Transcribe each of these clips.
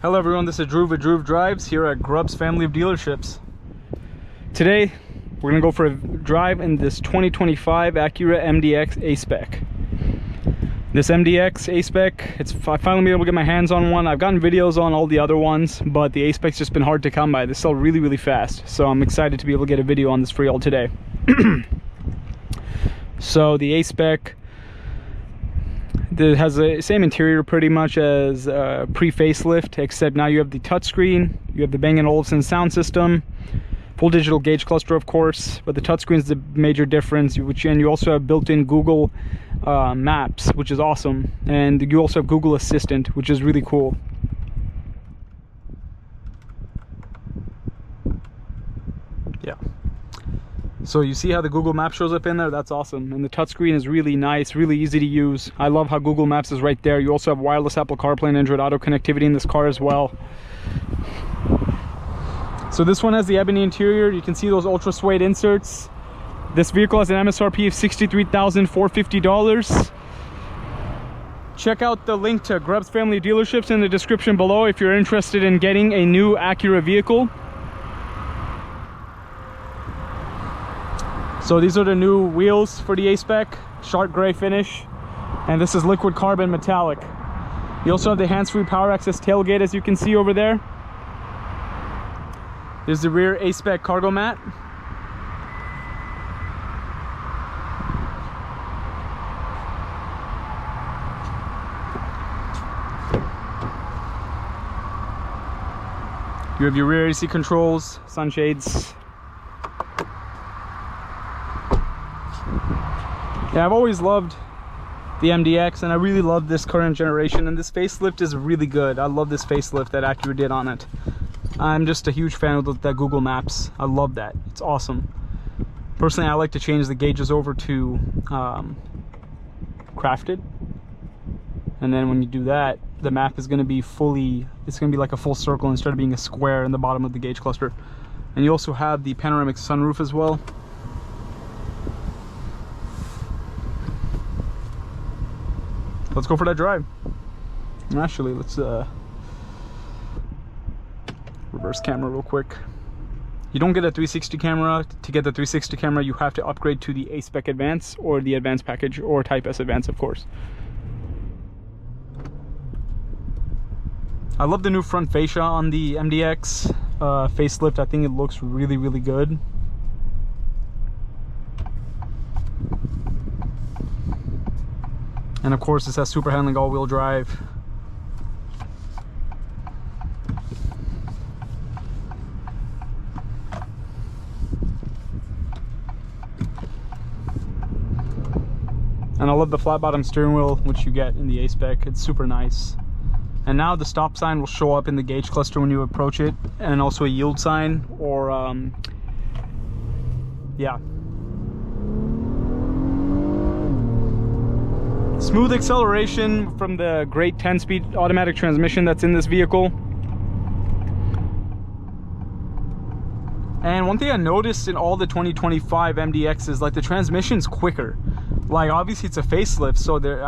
Hello everyone, this is Drew with Drew Drives here at Grubb's family of dealerships. Today we're going to go for a drive in this 2025 Acura MDX A-Spec. This MDX A-Spec, I finally been able to get my hands on one. I've gotten videos on all the other ones, but the A-Spec's just been hard to come by. They sell really fast, so I'm excited to be able to get a video on this for y'all today. So the A-Spec has the same interior pretty much as pre-facelift, except now you have the touchscreen, you have the Bang & Olufsen sound system, full digital gauge cluster of course, but the touchscreen is the major difference, and you also have built-in Google Maps, which is awesome, and you also have Google Assistant, which is really cool. Yeah. So you see how the Google Maps shows up in there? That's awesome. And the touchscreen is really nice, really easy to use. I love how Google Maps is right there. You also have wireless Apple CarPlay and Android Auto connectivity in this car as well. So this one has the ebony interior. You can see those ultra suede inserts. This vehicle has an MSRP of $63,450. Check out the link to Grubb's family dealerships in the description below if you're interested in getting a new Acura vehicle. So these are the new wheels for the A-Spec, sharp gray finish, and this is liquid carbon metallic. You also have the hands-free power access tailgate, as you can see over there. There's the rear A-Spec cargo mat. You have your rear AC controls, sunshades. Yeah, I've always loved the MDX, and I really love this current generation, and this facelift is really good. I love this facelift that Acura did on it. I'm just a huge fan of that Google Maps. I love that. It's awesome. Personally, I like to change the gauges over to crafted, and then when you do that, the map is going to be it's going to be like a full circle instead of being a square in the bottom of the gauge cluster. And you also have the panoramic sunroof as well. Let's go for that drive. Actually, let's reverse camera real quick. You don't get a 360 camera. To get the 360 camera, you have to upgrade to the A-Spec Advance or the Advanced package, or Type S Advance, of course. I love the new front fascia on the MDX facelift. I think it looks really good. And of course, this has super handling all-wheel drive. And I love the flat bottom steering wheel, which you get in the A-Spec. It's super nice. And now the stop sign will show up in the gauge cluster when you approach it, and also a yield sign, or yeah. Smooth acceleration from the great 10-speed automatic transmission that's in this vehicle. And one thing I noticed in all the 2025 MDXs is like the transmission's quicker. Like obviously it's a facelift, so there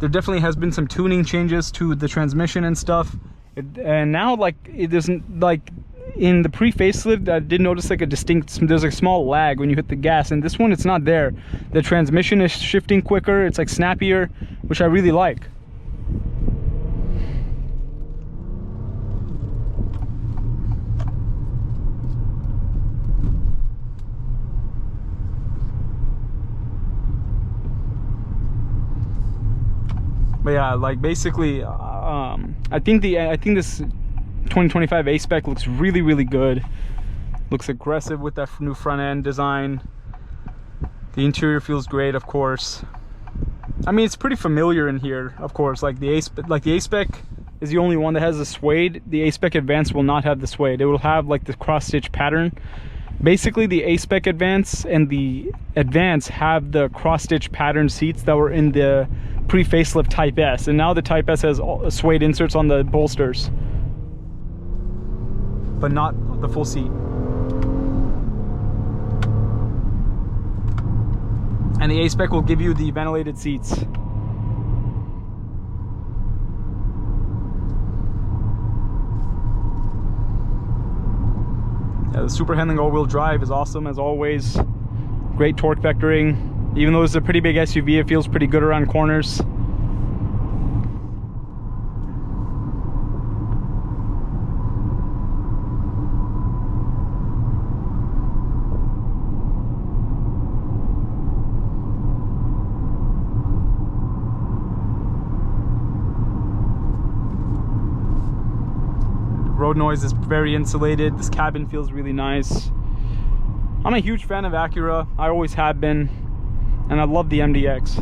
definitely has been some tuning changes to the transmission and stuff. And now like it isn't like in the pre-facelift, I did notice like there's a small lag when you hit the gas, and this one it's not there. The transmission is shifting quicker, it's like snappier, which I really like. But yeah, like basically I think this 2025 A-Spec looks really good. Looks aggressive with that new front end design. The interior feels great, of course. I mean, it's pretty familiar in here, of course. Like the A-Spec is the only one that has the suede. The A-Spec Advance will not have the suede. It will have like the cross-stitch pattern. Basically, the A-Spec Advance and the Advance have the cross-stitch pattern seats that were in the pre-facelift Type S, and now the Type S has suede inserts on the bolsters, but not the full seat. And the A-Spec will give you the ventilated seats. Yeah, the super handling all-wheel drive is awesome as always. Great torque vectoring. Even though it's a pretty big SUV, it feels pretty good around corners. Road noise is very insulated. This cabin feels really nice. I'm a huge fan of Acura. I always have been, and I love the MDX.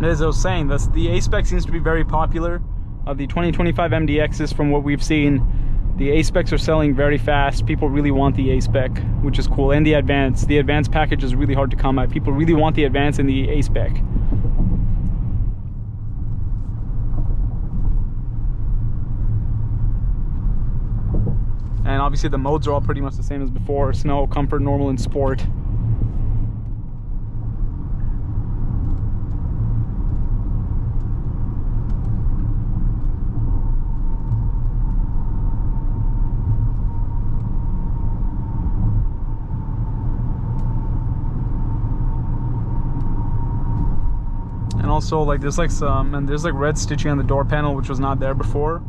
As I was saying, the A-Spec seems to be very popular. The 2025 MDXs, from what we've seen, the A-Specs are selling very fast. People really want the A-Spec, which is cool. And the Advance. The Advance package is really hard to come at. People really want the Advance and the A-Spec. And obviously the modes are all pretty much the same as before. Snow, Comfort, Normal, and Sport. And also, like, there's like red stitching on the door panel, which was not there before.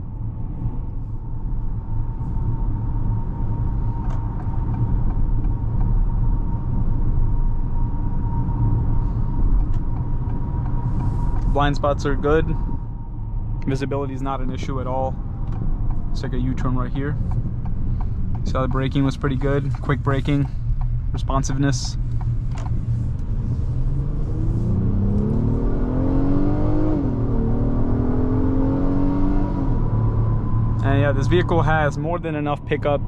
Blind spots are good. Visibility is not an issue at all. It's like a U-turn right here. So the braking was pretty good. Quick braking, responsiveness. And yeah, this vehicle has more than enough pickup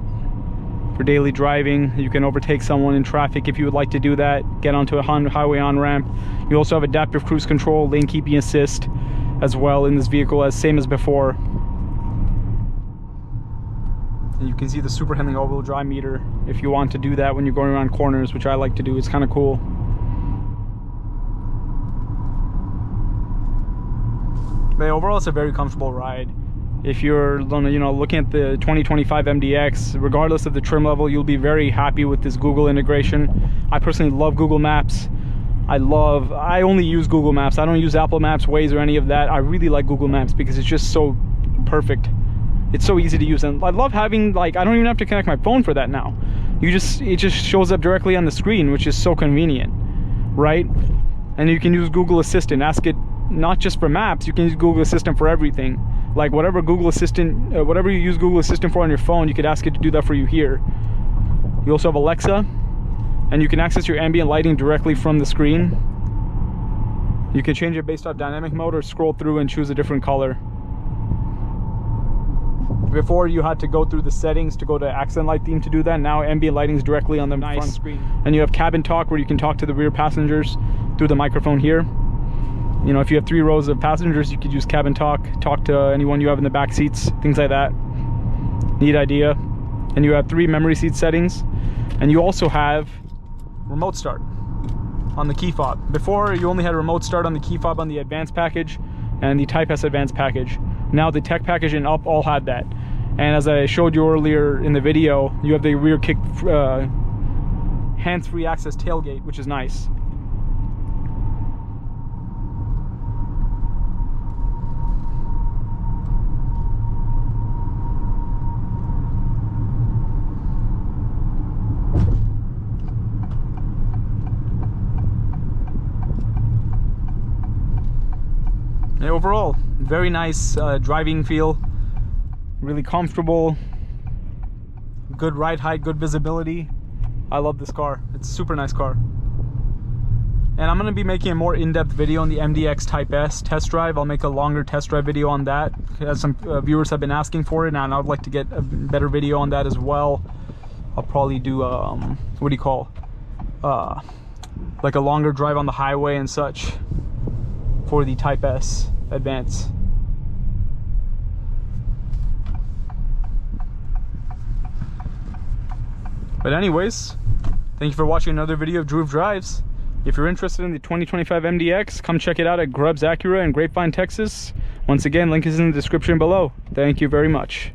for daily driving. You can overtake someone in traffic if you would like to do that. Get onto a highway on-ramp. You also have adaptive cruise control, lane keeping assist as well in this vehicle, as same as before. And you can see the super handling all-wheel drive meter if you want to do that when you're going around corners, which I like to do. It's kind of cool. But overall, it's a very comfortable ride. If you're, you know, looking at the 2025 MDX, regardless of the trim level, you'll be very happy with this Google integration. I personally love Google Maps. I only use Google Maps. I don't use Apple Maps, Waze, or any of that. I really like Google Maps because it's just so perfect. It's so easy to use, and I love having, like, I don't even have to connect my phone for that now. It just shows up directly on the screen, which is so convenient, right? And you can use Google Assistant. Ask it not just for maps. You can use Google Assistant for everything. Like whatever Google Assistant, whatever you use Google Assistant for on your phone, you could ask it to do that for you here. You also have Alexa, and you can access your ambient lighting directly from the screen. You can change it based off dynamic mode or scroll through and choose a different color. Before you had to go through the settings to go to accent light theme to do that. Now ambient lighting is directly on the front screen. And you have cabin talk, where you can talk to the rear passengers through the microphone here. You know, if you have 3 rows of passengers, you could use cabin talk to anyone you have in the back seats, things like that. Neat idea. And you have 3 memory seat settings, and you also have remote start on the key fob. Before, you only had remote start on the key fob on the advanced package and the Type S advanced package. Now the tech package and up all had that. And as I showed you earlier in the video, you have the rear kick hands-free access tailgate, which is nice. And overall, very nice driving feel, really comfortable, good ride height, good visibility. I love this car. It's a super nice car. And I'm going to be making a more in-depth video on the MDX Type S test drive. I'll make a longer test drive video on that, as some viewers have been asking for it, and I would like to get a better video on that as well. I'll probably do what do you call, like a longer drive on the highway and such for the Type S Advance. But anyways, thank you for watching another video of Drew Drives. If you're interested in the 2025 MDX, come check it out at Grubbs Acura in Grapevine, Texas. Once again, link is in the description below. Thank you very much.